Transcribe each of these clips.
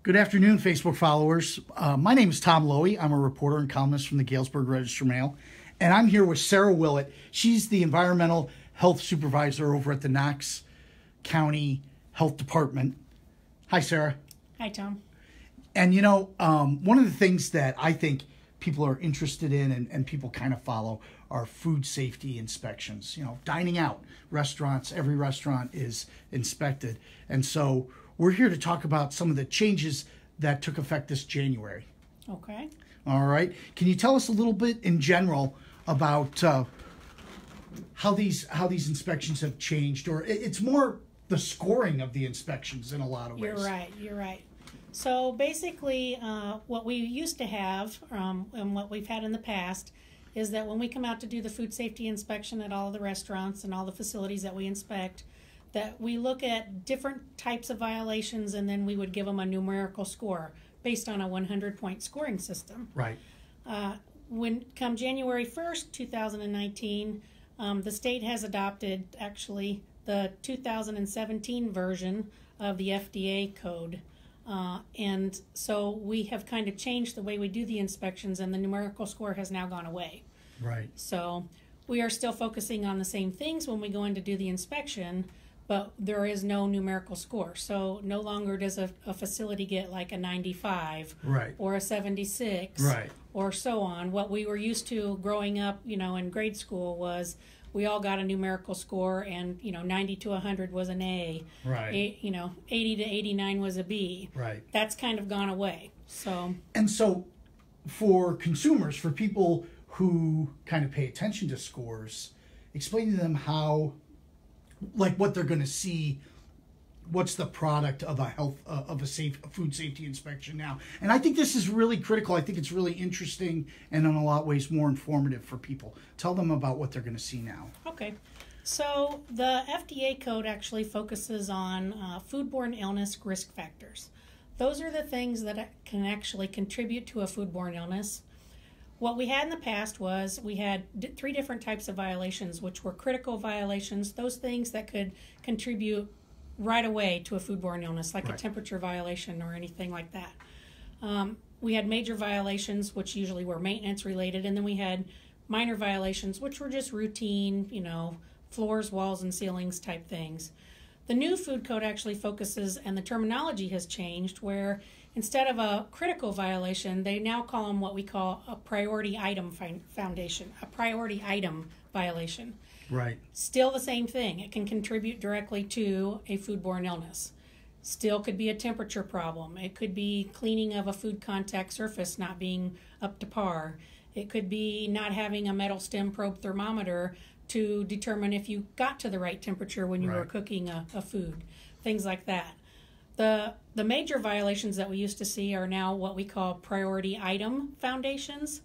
Good afternoon, Facebook followers. My name is Tom Lowy. I'm a reporter and columnist from the Galesburg Register-Mail, and I'm here with Sarah Willett. She's the environmental health supervisor over at the Knox County Health Department. Hi, Sarah. Hi, Tom. And one of the things that I think people are interested in and people kind of follow are food safety inspections. Dining out, restaurants, every restaurant is inspected. And so we're here to talk about some of the changes that took effect this January. Okay. All right. Can you tell us a little bit in general about how these inspections have changed? Or it's more the scoring of the inspections in a lot of ways. You're right. So basically, what we used to have and what we've had in the past is that when we come out to do the food safety inspection at all of the restaurants and all the facilities that we inspect, that we look at different types of violations and then we would give them a numerical score based on a 100-point scoring system. Right. When come January 1st, 2019, the state has adopted actually the 2017 version of the FDA code. And so we have kind of changed the way we do the inspections, and the numerical score has now gone away. Right. So we are still focusing on the same things when we go in to do the inspection, but there is no numerical score. So no longer does a facility get like a 95 right. or a 76 right. or so on. What we were used to growing up, in grade school was we all got a numerical score, and 90 to 100 was an A. Right. 80 to 89 was a B. Right. That's kind of gone away. So for consumers, for people who kind of pay attention to scores, explain to them how, what they're going to see. What's the product of a food safety inspection now? And I think this is really critical. I think it's really interesting and in a lot of ways more informative for people. Tell them about what they're going to see now. Okay. So the FDA code actually focuses on foodborne illness risk factors. Those are the things that can actually contribute to a foodborne illness. What we had in the past was we had three different types of violations, which were critical violations, those things that could contribute right away to a foodborne illness, like right. a temperature violation or anything like that. We had major violations, which usually were maintenance related, and then we had minor violations, which were just routine, floors, walls, and ceilings type things. The new food code actually focuses, and the terminology has changed, where instead of a critical violation, they now call them what we call a priority item violation. Right. Still the same thing. It can contribute directly to a foodborne illness. Still could be a temperature problem. It could be cleaning of a food contact surface not being up to par. It could be not having a metal stem probe thermometer to determine if you got to the right temperature when you right. were cooking a food. Things like that. The major violations that we used to see are now what we call priority item foundations.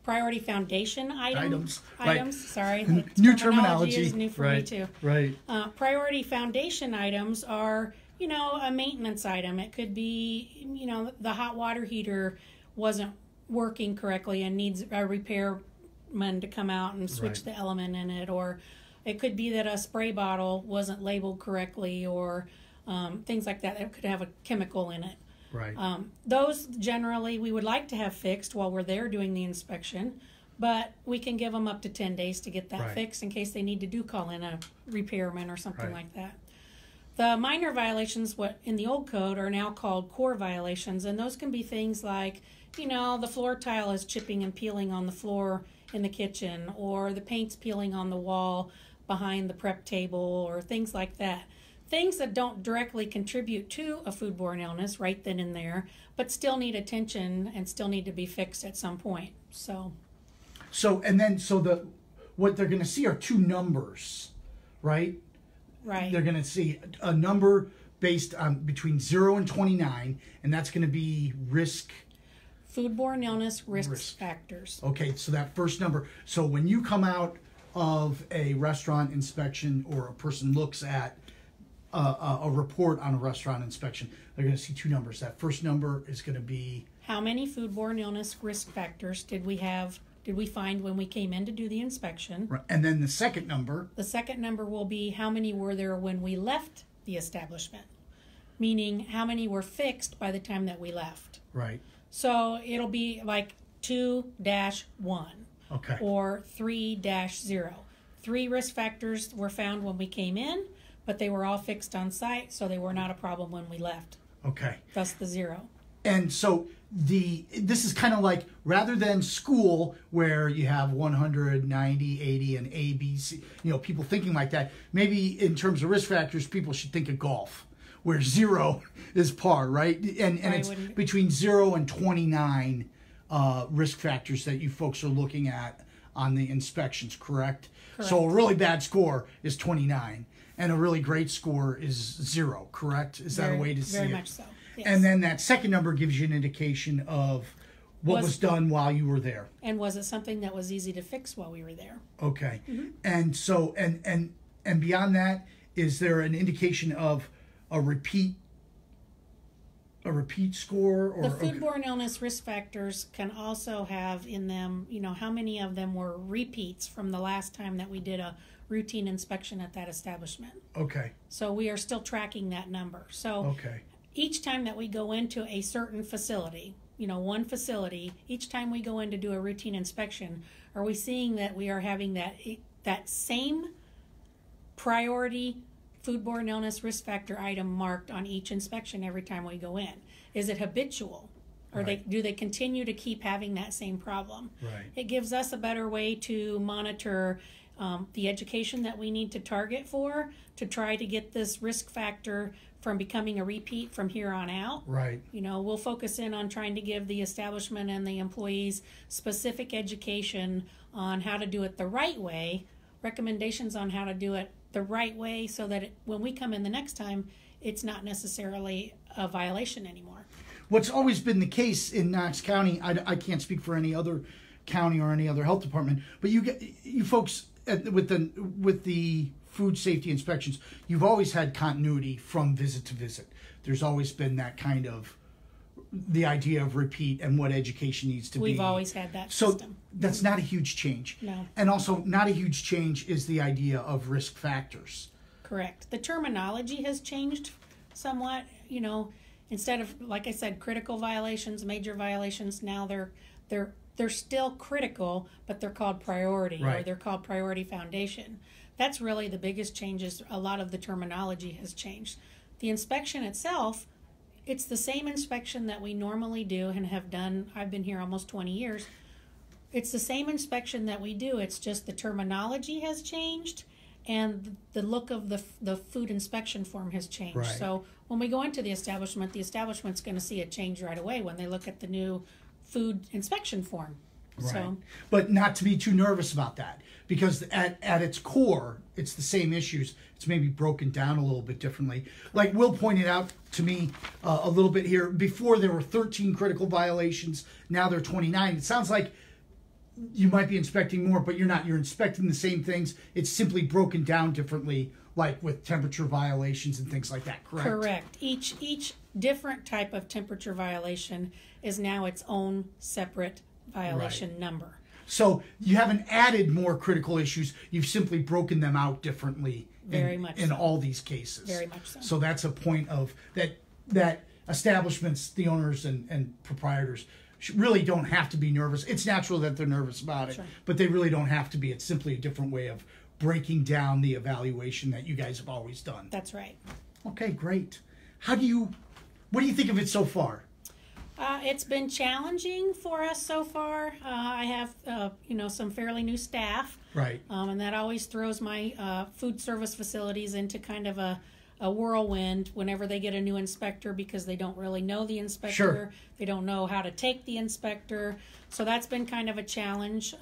Priority foundation items. Right. Sorry, new terminology is new for right. me too. Right. Priority foundation items are, a maintenance item. It could be, the hot water heater wasn't working correctly and needs a repairman to come out and switch right. the element in it, or it could be that a spray bottle wasn't labeled correctly, or things like that. It could have a chemical in it. Right. Those generally we would like to have fixed while we're there doing the inspection, but we can give them up to 10 days to get that right. fixed in case they need to call in a repairman or something right. like that. The minor violations, what in the old code are now called core violations, and those can be things like, the floor tile is chipping and peeling on the floor in the kitchen, or the paint's peeling on the wall behind the prep table, or things like that. Things that don't directly contribute to a foodborne illness right then and there, but still need attention and still need to be fixed at some point. So what they're going to see are two numbers, right? Right. They're going to see a number based on between 0 and 29, and that's going to be risk. Foodborne illness risk factors. Okay, so that first number. So when you come out of a restaurant inspection or a person looks at a report on a restaurant inspection, they're going to see two numbers. That first number is going to be how many foodborne illness risk factors did we find when we came in to do the inspection? Right. And then the second number will be how many were there when we left the establishment. meaning how many were fixed by the time that we left. Right. So it'll be like 2-1 Okay. or 3-0. 3 risk factors were found when we came in, but they were all fixed on site, so they were not a problem when we left. Okay. Thus the 0. And so this is kind of like, rather than school where you have 100, 90, 80, and A, B, C, people thinking like that, maybe in terms of risk factors, people should think of golf, where 0 is par, right? And it's between 0 and 29 risk factors that you folks are looking at on the inspections, correct? So a really bad score is 29, and a really great score is 0, correct? Is that a way to see it? Very much so. Yes. And then that second number gives you an indication of what was done while you were there. And was it something that was easy to fix while we were there? Okay. And so and beyond that, is there an indication of a repeat score? Or the foodborne illness risk factors can also have in them, how many of them were repeats from the last time that we did a routine inspection at that establishment. Okay. So we are still tracking that number. So each time that we go into a certain facility, one facility, each time we go in to do a routine inspection, are we seeing that we are having that same priority foodborne illness risk factor item marked on each inspection every time we go in? Is it habitual? Or do they continue to keep having that same problem? Right. It gives us a better way to monitor the education that we need to target for to try to get this risk factor from becoming a repeat from here on out. Right. We'll focus in on trying to give the establishment and the employees specific education on how to do it the right way, recommendations on how to do it the right way so that when we come in the next time, it's not necessarily a violation anymore. What's always been the case in Knox County, I can't speak for any other county or any other health department, but you folks with the food safety inspections, you've always had continuity from visit to visit. There's always been that kind of the idea of repeat and what education needs to be. We've always had that system. So that's not a huge change. No. And also not a huge change is the idea of risk factors. Correct. The terminology has changed somewhat. Instead of, like I said, critical violations, major violations, now they're still critical, but they're called priority, or they're called priority foundation. That's really the biggest changes. A lot of the terminology has changed. The inspection itself, it's the same inspection that we normally do and have done. I've been here almost 20 years. It's the same inspection that we do. It's just the terminology has changed and the look of the food inspection form has changed. Right. So when we go into the establishment's going to see a change right away when they look at the new food inspection form. Right. So, but not to be too nervous about that, because at its core, it's the same issues. It's maybe broken down a little bit differently. Like Will pointed out to me a little bit here, before there were 13 critical violations, now there are 29. It sounds like you might be inspecting more, but you're not. You're inspecting the same things. It's simply broken down differently, like with temperature violations and things like that, correct? Correct. Each different type of temperature violation is now its own separate violation number. So you haven't added more critical issues. You've simply broken them out differently in all these cases. Very much so. So that's a point of that establishments, the owners and proprietors really don't have to be nervous. It's natural that they're nervous about it, but they really don't have to be. It's simply a different way of breaking down the evaluation that you guys have always done. That's right. Okay, great. What do you think of it so far? It's been challenging for us so far. I have, some fairly new staff. Right. And that always throws my food service facilities into kind of a whirlwind whenever they get a new inspector, because they don't really know the inspector. Sure. They don't know how to take the inspector. So that's been kind of a challenge.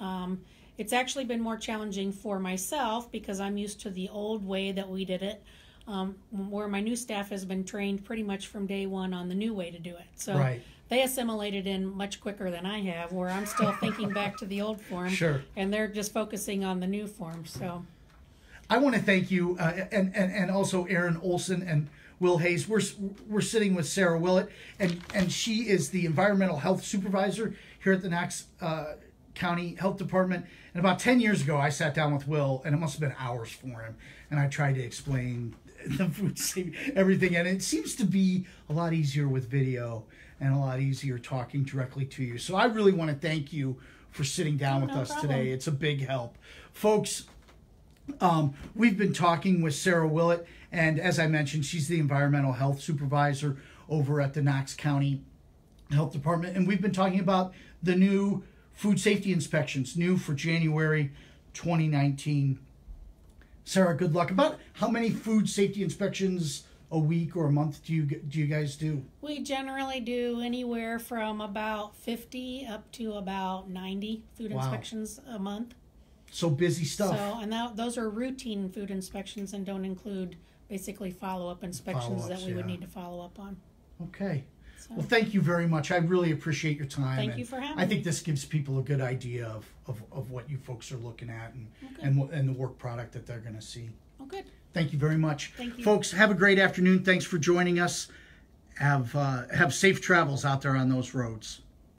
It's actually been more challenging for myself because I'm used to the old way that we did it. Where my new staff has been trained pretty much from day one on the new way to do it. So they assimilated in much quicker than I have, where I'm still thinking back to the old form. Sure. And they're just focusing on the new form. So I want to thank you and also Aaron Olson and Will Hayes. We're sitting with Sarah Willett, and she is the environmental health supervisor here at the Knox County Health Department. And about 10 years ago, I sat down with Will, and it must have been hours for him, and I tried to explain the food safety, everything. And it seems to be a lot easier with video and a lot easier talking directly to you. So I really want to thank you for sitting down with us today. It's a big help. Folks, we've been talking with Sarah Willett, and as I mentioned, she's the environmental health supervisor over at the Knox County Health Department, and we've been talking about the new food safety inspections, new for January 2019. Sarah, good luck. About how many food safety inspections a week or a month do you guys do? We generally do anywhere from about 50 up to about 90 food inspections a month. So busy stuff. So, and those are routine food inspections and don't include basically follow-up inspections that we would need to follow up on. Okay. Well, thank you very much. I really appreciate your time. Thank you for having me. I think this gives people a good idea of what you folks are looking at and the work product that they're going to see. Oh, good. Thank you very much. Thank you. Folks, have a great afternoon. Thanks for joining us. Have safe travels out there on those roads.